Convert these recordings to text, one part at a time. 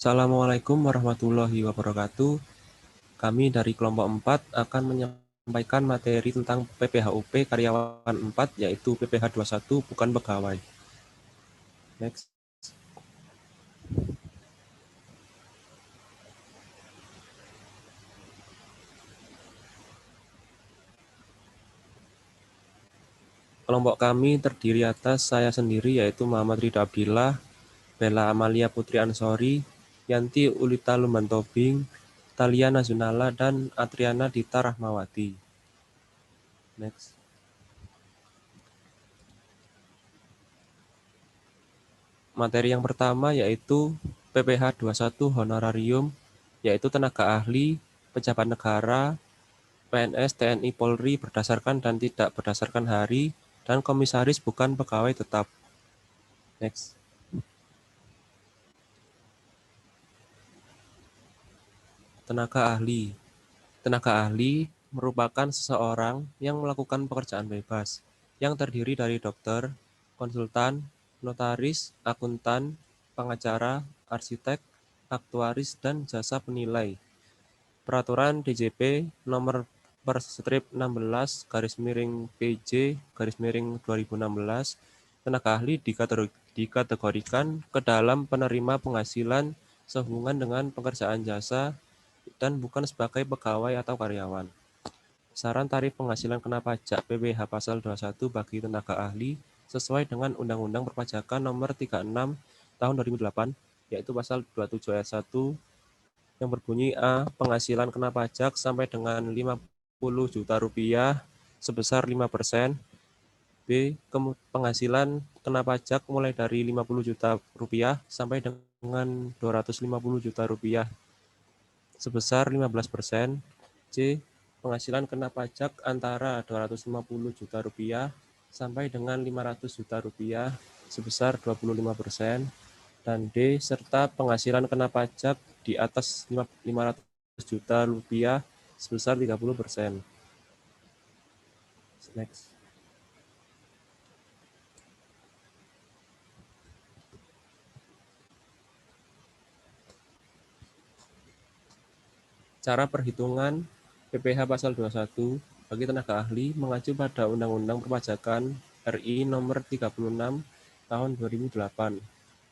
Assalamualaikum warahmatullahi wabarakatuh. Kami dari kelompok 4 akan menyampaikan materi tentang PPHUP karyawan 4, yaitu PPH 21 bukan pegawai. Next. Kelompok kami terdiri atas saya sendiri, yaitu Muhammad Ridha Abdillah, Bella Amalia Putri Ansori, Yanti Ulita Lumbantobing, Talia Nazunala, dan Atriana Dita Rahmawati. Next. Materi yang pertama yaitu PPH 21 honorarium, yaitu tenaga ahli, pejabat negara, PNS, TNI, Polri berdasarkan dan tidak berdasarkan hari, dan komisaris bukan pegawai tetap. Next. Tenaga ahli. Tenaga ahli merupakan seseorang yang melakukan pekerjaan bebas, yang terdiri dari dokter, konsultan, notaris, akuntan, pengacara, arsitek, aktuaris, dan jasa penilai. Peraturan DJP nomor per strip 16 garis miring PJ garis miring 2016, tenaga ahli dikategorikan ke dalam penerima penghasilan sehubungan dengan pekerjaan jasa dan bukan sebagai pegawai atau karyawan. Saran tarif penghasilan kena pajak PPh pasal 21 bagi tenaga ahli sesuai dengan Undang-Undang Perpajakan nomor 36 tahun 2008, yaitu pasal 27 ayat 1 yang berbunyi A. Penghasilan kena pajak sampai dengan 50 juta rupiah sebesar 5%. B. Penghasilan kena pajak mulai dari 50 juta rupiah sampai dengan 250 juta rupiah sebesar 15%. C. Penghasilan kena pajak antara 250 juta rupiah sampai dengan 500 juta rupiah sebesar 25%. Dan D. Serta penghasilan kena pajak di atas 500 juta rupiah sebesar 30%. Next. Cara perhitungan PPh pasal 21 bagi tenaga ahli mengacu pada Undang-Undang Perpajakan RI nomor 36 tahun 2008,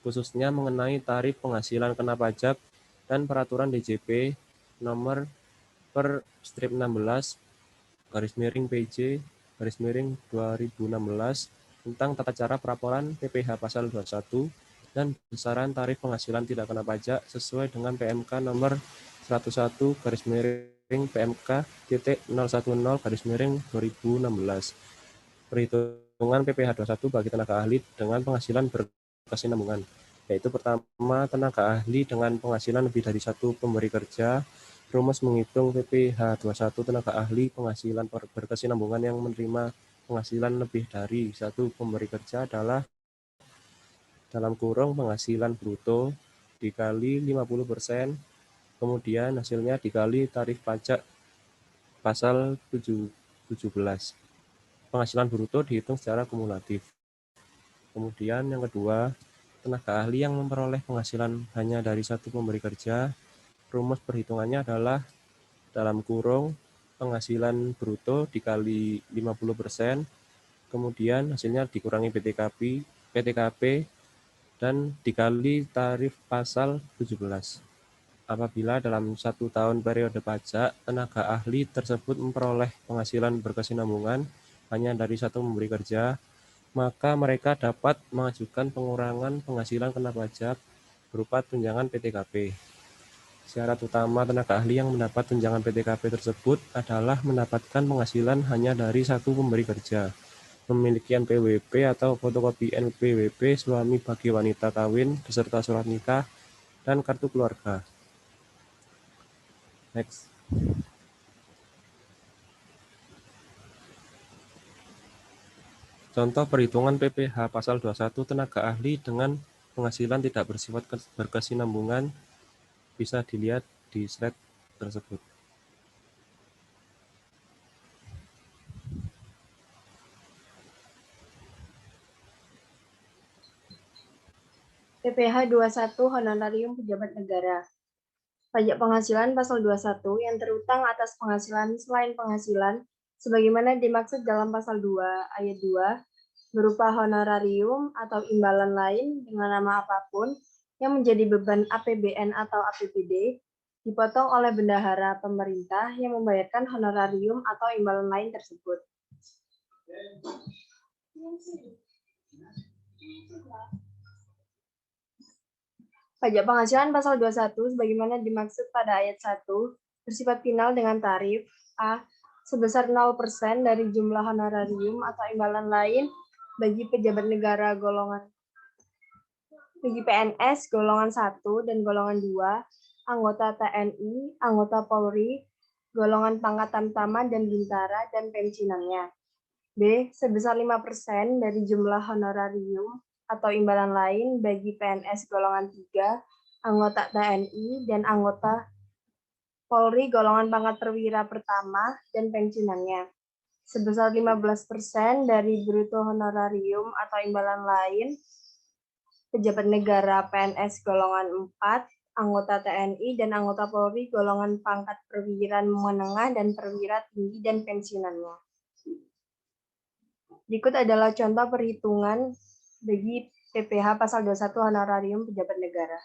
khususnya mengenai tarif penghasilan kena pajak dan peraturan DJP nomor per strip 16 garis miring PJ garis miring 2016 tentang tata cara pelaporan PPh pasal 21 dan besaran tarif penghasilan tidak kena pajak sesuai dengan PMK nomor 101 garis miring PMK titik 010 garis miring 2016. Perhitungan PPh 21 bagi tenaga ahli dengan penghasilan berkesinambungan, yaitu pertama, tenaga ahli dengan penghasilan lebih dari satu pemberi kerja. Rumus menghitung PPh 21 tenaga ahli penghasilan berkesinambungan yang menerima penghasilan lebih dari satu pemberi kerja adalah dalam kurung penghasilan bruto dikali 50%, kemudian hasilnya dikali tarif pajak pasal 17. Penghasilan bruto dihitung secara kumulatif. Kemudian yang kedua, tenaga ahli yang memperoleh penghasilan hanya dari satu pemberi kerja, rumus perhitungannya adalah dalam kurung penghasilan bruto dikali 50%, kemudian hasilnya dikurangi PTKP dan dikali tarif pasal 17. Apabila dalam 1 tahun periode pajak, tenaga ahli tersebut memperoleh penghasilan berkesinambungan hanya dari satu pemberi kerja, maka mereka dapat mengajukan pengurangan penghasilan kena pajak berupa tunjangan PTKP. Syarat utama tenaga ahli yang mendapat tunjangan PTKP tersebut adalah mendapatkan penghasilan hanya dari satu pemberi kerja, memiliki NPWP atau fotokopi NPWP suami bagi wanita kawin beserta surat nikah dan kartu keluarga. Next. Contoh perhitungan PPh pasal 21 tenaga ahli dengan penghasilan tidak bersifat berkesinambungan bisa dilihat di slide tersebut. PPh 21 Honorarium Pejabat Negara. Pajak penghasilan pasal 21 yang terutang atas penghasilan selain penghasilan sebagaimana dimaksud dalam pasal 2 ayat 2 berupa honorarium atau imbalan lain dengan nama apapun yang menjadi beban APBN atau APBD dipotong oleh bendahara pemerintah yang membayarkan honorarium atau imbalan lain tersebut. Pajak penghasilan pasal 21 sebagaimana dimaksud pada ayat 1 bersifat final dengan tarif A sebesar 0% dari jumlah honorarium atau imbalan lain bagi pejabat negara golongan bagi PNS golongan 1 dan golongan 2, anggota TNI, anggota Polri, golongan pangkat tamtama dan bintara dan pensiunannya. B sebesar 5% dari jumlah honorarium atau imbalan lain bagi PNS golongan 3, anggota TNI, dan anggota Polri golongan pangkat perwira pertama dan pensiunannya. Sebesar 15% dari bruto honorarium atau imbalan lain pejabat negara PNS golongan 4, anggota TNI, dan anggota Polri golongan pangkat perwira menengah dan perwira tinggi dan pensiunannya. Berikut adalah contoh perhitungan bagi PPh pasal 21 honorarium pejabat negara.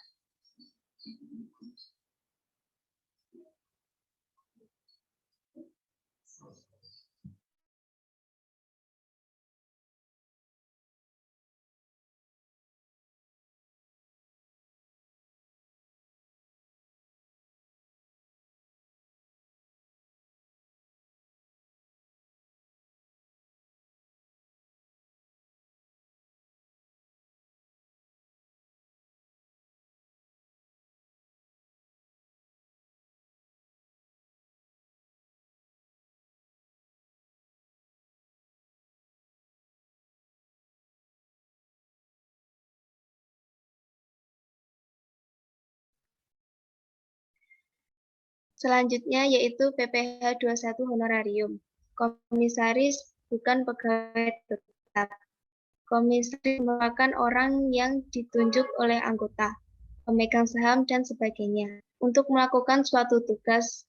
Selanjutnya yaitu PPh 21 honorarium. Komisaris bukan pegawai tetap. Komisaris merupakan orang yang ditunjuk oleh anggota, pemegang saham, dan sebagainya untuk melakukan suatu tugas,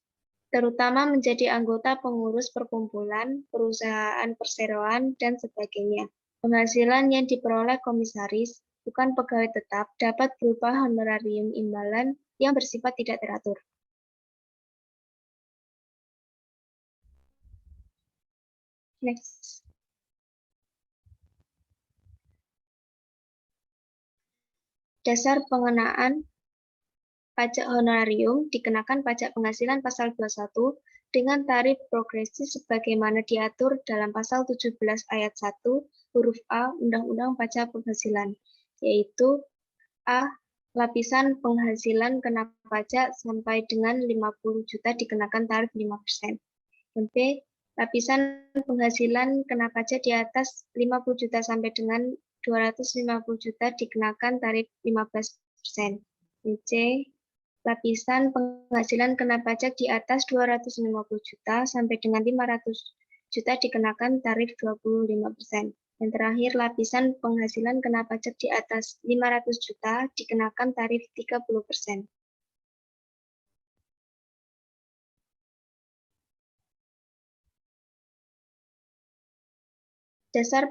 terutama menjadi anggota pengurus perkumpulan, perusahaan perseroan, dan sebagainya. Penghasilan yang diperoleh komisaris bukan pegawai tetap dapat berupa honorarium imbalan yang bersifat tidak teratur. Next. Dasar pengenaan pajak honorarium dikenakan pajak penghasilan pasal 21 dengan tarif progresif sebagaimana diatur dalam pasal 17 ayat 1 huruf A Undang-Undang Pajak Penghasilan, yaitu A. Lapisan penghasilan kena pajak sampai dengan 50 juta dikenakan tarif 5%. Dan B. Lapisan penghasilan kena pajak di atas 50 juta sampai dengan 250 juta dikenakan tarif 15%. C. Lapisan penghasilan kena pajak di atas 250 juta sampai dengan 500 juta dikenakan tarif 25%. Dan terakhir, lapisan penghasilan kena pajak di atas 500 juta dikenakan tarif 30%. Dasar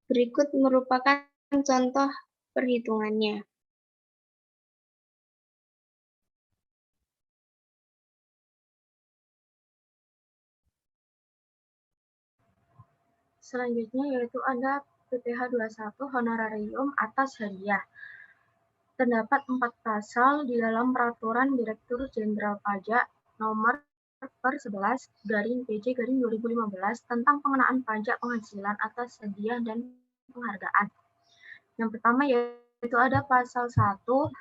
berikut merupakan contoh perhitungannya. Selanjutnya yaitu ada PPh 21 honorarium atas hadiah. Terdapat 4 pasal di dalam Peraturan Direktur Jenderal Pajak Nomor per 11 PJ/2015 tentang pengenaan pajak penghasilan atas hadiah dan penghargaan. Yang pertama yaitu ada pasal 1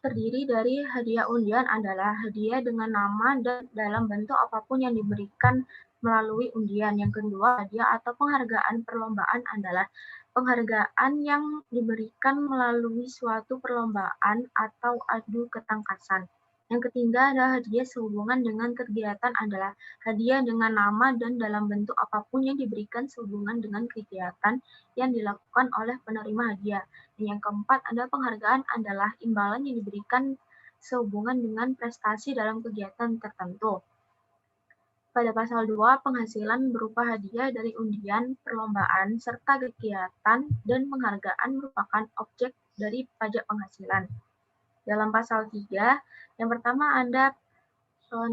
terdiri dari hadiah undian adalah hadiah dengan nama dan dalam bentuk apapun yang diberikan melalui undian. Yang kedua, hadiah atau penghargaan perlombaan adalah penghargaan yang diberikan melalui suatu perlombaan atau adu ketangkasan. Yang ketiga adalah hadiah sehubungan dengan kegiatan adalah hadiah dengan nama dan dalam bentuk apapun yang diberikan sehubungan dengan kegiatan yang dilakukan oleh penerima hadiah. Dan yang keempat adalah penghargaan adalah imbalan yang diberikan sehubungan dengan prestasi dalam kegiatan tertentu. Pada pasal 2, penghasilan berupa hadiah dari undian, perlombaan, serta kegiatan dan penghargaan merupakan objek dari pajak penghasilan. Dalam pasal 3, yang pertama ada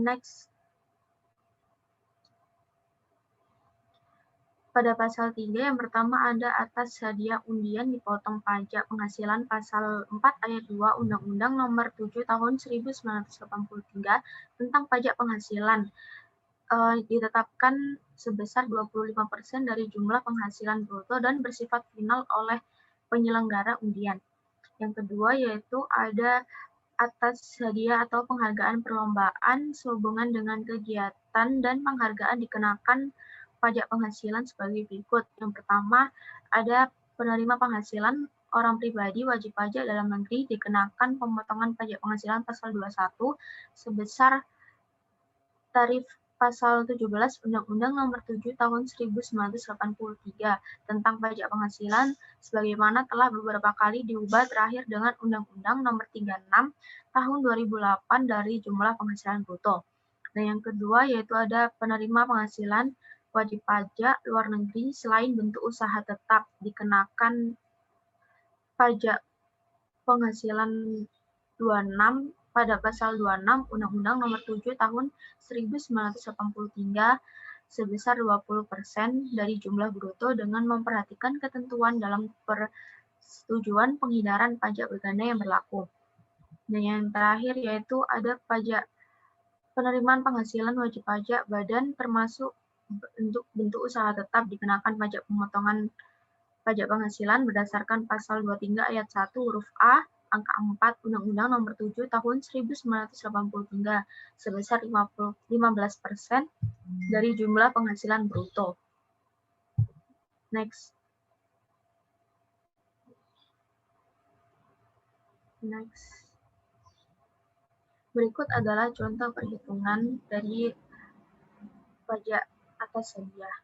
next. Pada pasal 3, yang pertama ada atas hadiah undian dipotong pajak penghasilan pasal 4 ayat 2 Undang-Undang Nomor 7 Tahun 1983 tentang pajak penghasilan. Ditetapkan sebesar 25% dari jumlah penghasilan bruto dan bersifat final oleh penyelenggara undian. Yang kedua yaitu ada atas hadiah atau penghargaan perlombaan sehubungan dengan kegiatan dan penghargaan dikenakan pajak penghasilan sebagai berikut. Yang pertama, ada penerima penghasilan orang pribadi wajib pajak dalam negeri dikenakan pemotongan pajak penghasilan pasal 21 sebesar tarif pasal 17 Undang-Undang Nomor 7 Tahun 1983 tentang pajak penghasilan sebagaimana telah beberapa kali diubah terakhir dengan Undang-Undang Nomor 36 Tahun 2008 dari jumlah penghasilan bruto. Dan yang kedua yaitu ada penerima penghasilan wajib pajak luar negeri selain bentuk usaha tetap dikenakan pajak penghasilan 26 pada pasal 26 Undang-Undang Nomor 7 Tahun 1983 sebesar 20% dari jumlah bruto dengan memperhatikan ketentuan dalam persetujuan penghindaran pajak berganda yang berlaku. Dan yang terakhir yaitu ada pajak penerimaan penghasilan wajib pajak badan termasuk bentuk usaha tetap dikenakan pajak pemotongan pajak penghasilan berdasarkan pasal 23 ayat 1 huruf A angka 4 Undang-Undang Nomor 7 Tahun 1983 sebesar 15% dari jumlah penghasilan bruto. Next. Berikut adalah contoh perhitungan dari pajak atas hadiah.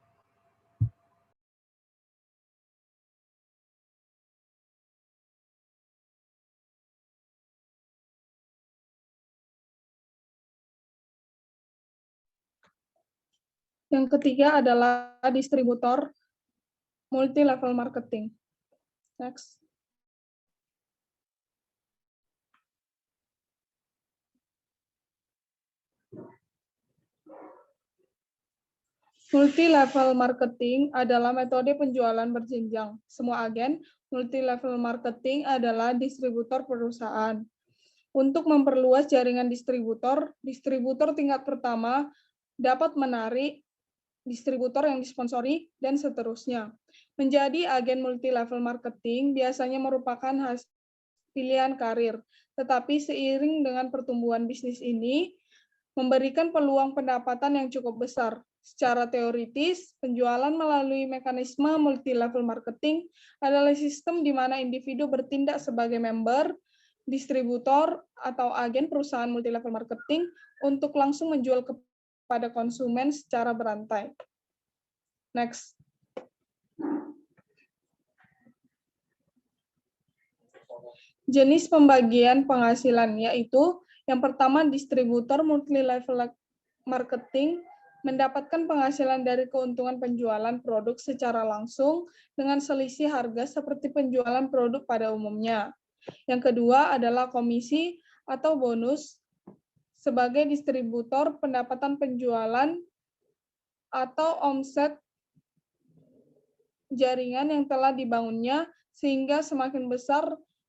Yang ketiga adalah distributor multi-level marketing. Next. Multi-level marketing adalah metode penjualan berjenjang. Semua agen multi-level marketing adalah distributor perusahaan. Untuk memperluas jaringan distributor, distributor tingkat pertama dapat menarik distributor yang disponsori, dan seterusnya. Menjadi agen multi-level marketing biasanya merupakan pilihan karir, tetapi seiring dengan pertumbuhan bisnis ini, memberikan peluang pendapatan yang cukup besar. Secara teoritis, penjualan melalui mekanisme multi-level marketing adalah sistem di mana individu bertindak sebagai member, distributor, atau agen perusahaan multi-level marketing untuk langsung menjual kepada konsumen secara berantai. Next. Jenis pembagian penghasilan yaitu yang pertama distributor multi-level marketing mendapatkan penghasilan dari keuntungan penjualan produk secara langsung dengan selisih harga seperti penjualan produk pada umumnya. Yang kedua adalah komisi atau bonus sebagai distributor pendapatan penjualan atau omset jaringan yang telah dibangunnya sehingga semakin besar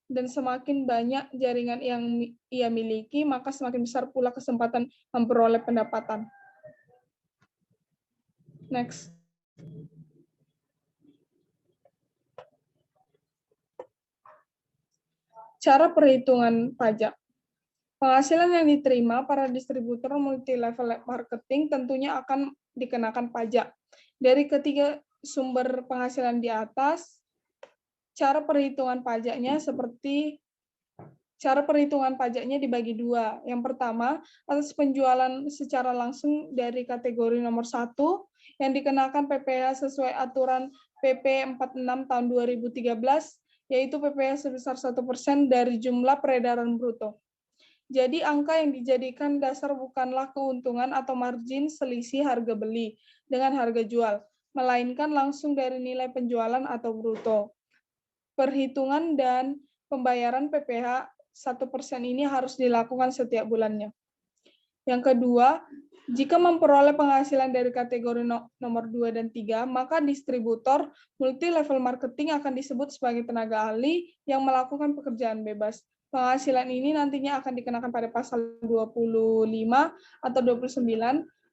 dan semakin banyak jaringan yang ia miliki, maka semakin besar pula kesempatan memperoleh pendapatan. Next. Cara perhitungan pajak. Penghasilan yang diterima para distributor multi-level marketing tentunya akan dikenakan pajak. Dari ketiga sumber penghasilan di atas, cara perhitungan pajaknya seperti Cara perhitungan pajaknya dibagi dua. Yang pertama, atas penjualan secara langsung dari kategori nomor 1 yang dikenakan PPh sesuai aturan PP 46 tahun 2013, yaitu PPh sebesar 1% dari jumlah peredaran bruto. Jadi angka yang dijadikan dasar bukanlah keuntungan atau margin selisih harga beli dengan harga jual, melainkan langsung dari nilai penjualan atau bruto. Perhitungan dan pembayaran PPh 1% ini harus dilakukan setiap bulannya. Yang kedua, jika memperoleh penghasilan dari kategori nomor 2 dan 3, maka distributor multi-level marketing akan disebut sebagai tenaga ahli yang melakukan pekerjaan bebas. Penghasilan ini nantinya akan dikenakan pada pasal 25 atau 29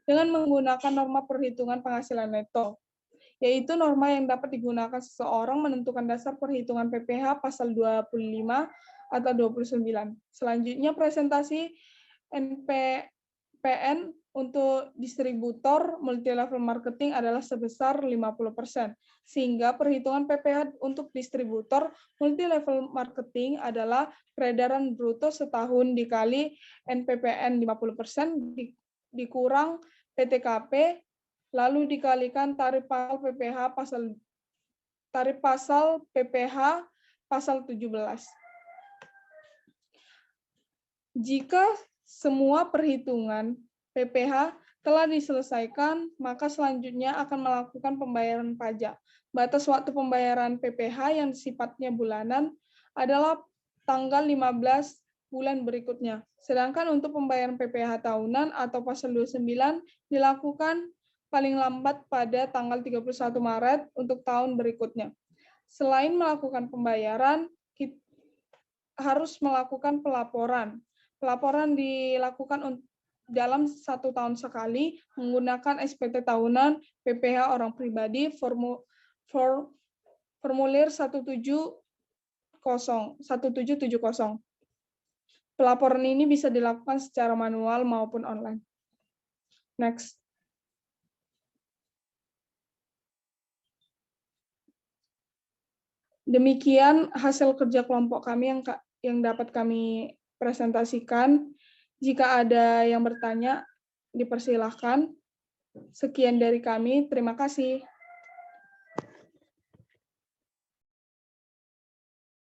dengan menggunakan norma perhitungan penghasilan neto, yaitu norma yang dapat digunakan seseorang menentukan dasar perhitungan PPh pasal 25 atau 29. Selanjutnya presentasi NPPN untuk distributor multi-level marketing adalah sebesar 50%, sehingga perhitungan PPh untuk distributor multi-level marketing adalah peredaran bruto setahun dikali NPPN 50% dikurang PTKP, lalu dikalikan tarif pasal PPh pasal 17. Jika semua perhitungan PPh telah diselesaikan, maka selanjutnya akan melakukan pembayaran pajak. Batas waktu pembayaran PPh yang sifatnya bulanan adalah tanggal 15 bulan berikutnya. Sedangkan untuk pembayaran PPh tahunan atau pasal 29 dilakukan paling lambat pada tanggal 31 Maret untuk tahun berikutnya. Selain melakukan pembayaran, kita harus melakukan pelaporan. Pelaporan dilakukan dalam 1 tahun sekali menggunakan SPT tahunan, PPh orang pribadi, formulir 1770. Pelaporan ini bisa dilakukan secara manual maupun online. Next. Demikian hasil kerja kelompok kami yang dapat kami presentasikan. Jika ada yang bertanya, dipersilahkan. Sekian dari kami. Terima kasih.